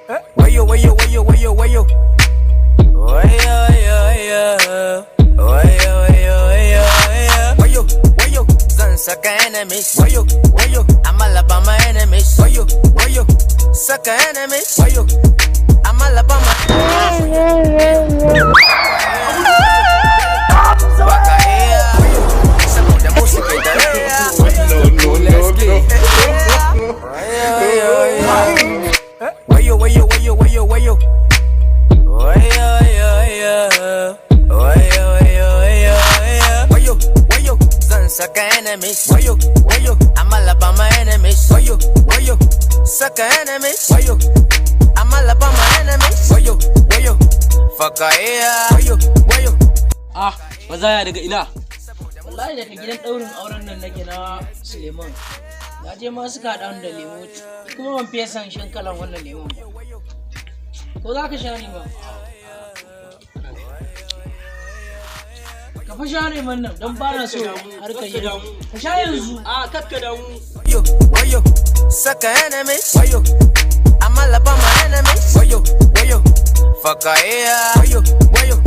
Wayo, wayo, wayo, wayo, wayo. Wayo, wayo, wayo, wayo, wayo, wayo, wayo. Zan saka enemies. Wayo, wayo. I'm all about my enemies. Wayo, wayo. Saka enemies. Wayo. I'm all about my Wayo, wayo, wayo, wayo, wayo. Wayo, wayo, wayo, wayo, wayo, wayo. Zan saka enemies. Wayo, wayo. I'm all about my enemies. Wayo, wayo. Saka enemies. Wayo. I'm all about my enemies. Wayo, wayo. Fuck yeah. Wayo, wayo. Ah, mazaya daga ina? Wallahi daga gidan daurin auren nan nake na Suleiman. Na je ma suka haɗa da lemo kuma ban fiye san shan kalan wannan lemon ba. Ko za ka sha ne ba? Ka fa sha ne man nan don ba na so har ka yi. Ka sha yanzu. A kakka damu. Wayo, wayo. Saka enemies. Wayo. I'm all about my enemies. Wayo, wayo. Fuck yeah. Wayo, wayo.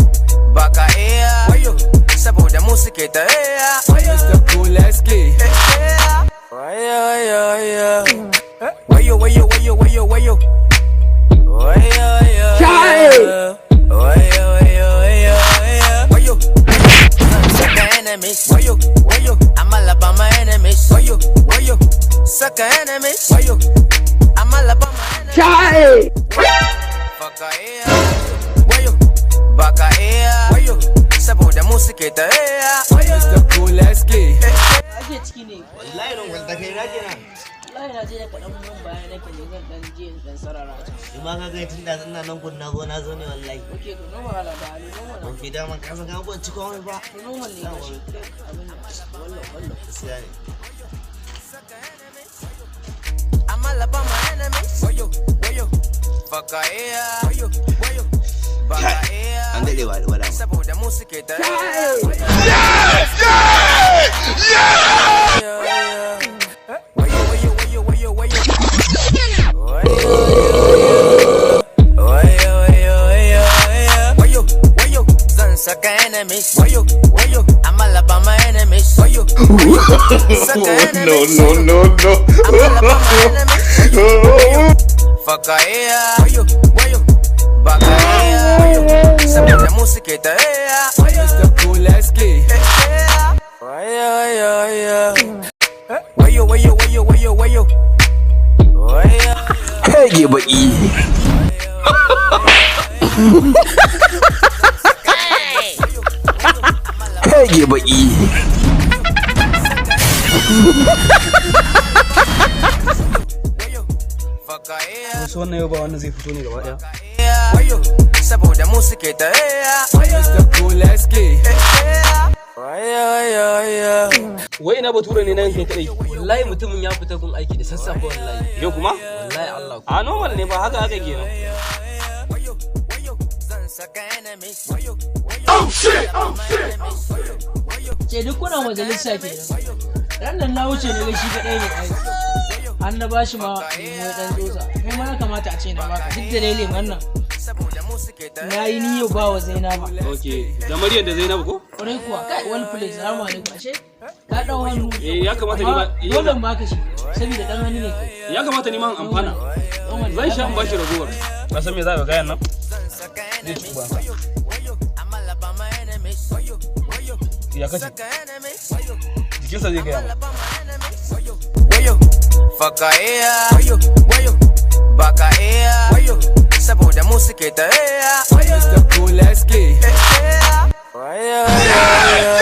Baka yeah. Wayo. Saboda mu suke ta yeah. Mr. Kuleski. Wayo, wayo, wayo. Wayo, wayo, wayo, wayo, wayo. Wayo, wayo, wayo. Wayo, wayo, wayo, wayo. Saka enemies. Wayo, wayo. I'm all about my enemies. Wayo, wayo. Saka enemies. Wayo. I'm all about my enemies. Fuck yeah. Wayo. Baka yeah. Wayo. Saboda mu suke ta yeah. Mr. Kuleski. Ake ciki ne. Wallahi don wanda kai na kenan. Wallahi na je da kaɗan mun bayan nake ne zan dan je dan sarara ta. Ima ka ga tun da ina nan gun na zo ne wallahi. Okay to normal ala da ali normal. Ban fi daman ka san ka ban ci komai ba. Normal ne shi. Abin nan. Wallah. Gaskiya ne. I'm all about my enemies. Wayo, wayo. Fuck yeah. Wayo, wayo. Baka yeah. An dade wala. Saboda mu suke ta yeah. Wayo, wayo, wayo, wayo, wayo. Wayo, wayo, wayo, wayo, wayo. Zan saka enemies. Wayo, wayo. I'm all about my enemies. Wayo, saka enemies. No. I'm all about my enemies. Wayo, fuck yeah. Wayo, wayo. Baka yeah. Wayo, saboda mu suke ta yeah. Mr. Kuleski. Wayo, wayo, wayo. Wayo, wayo, wayo, wayo, wayo. Wayo. Kage baki. Kage baki. Wasu wannan yau ba wannan zai fito ne gaba ɗaya. Wayo, saboda mu suke ta yeah. Mr. Kuleski. Wayo, wayo, wayo. Wai ina bature ne nan kai kadai. Wallahi mutumin ya fita gun aiki da sassafe wallahi. Yau kuma? Wallahi Allah. A normal ne ba haka kenan. Wayo, wayo. Zan saka enemies. Wayo, wayo. Oh shit. Ce duk kuna majalisa kenan. Ran nan na wuce ne ga shi kadai ne aiki. An na bashi ma lemo dan tsotsa. Kai ma ya kamata a ce na baka duk da dai lemon nan. Na yi niyyar ba wa Zainabu. Okay, da Maryam da Zainabu ko? Kwarai kuwa kai wani place salamu alaikum ashe. Ka dau hannu. Ya kamata ni ba. Dole ba ka shi saboda dan hannu ne kai. Ya kamata ni ma in amfana. Zan sha in bashi ragowar. Ka san me za ka gayan nan? Zai ci ba. Ya kace. Jikinsa zai gaya ma. Wayo, fuck yeah. Wayo, wayo. Baka yeah. Wayo, saboda mu suke ta yeah. Mr. Kuleski. Wayo, wayo.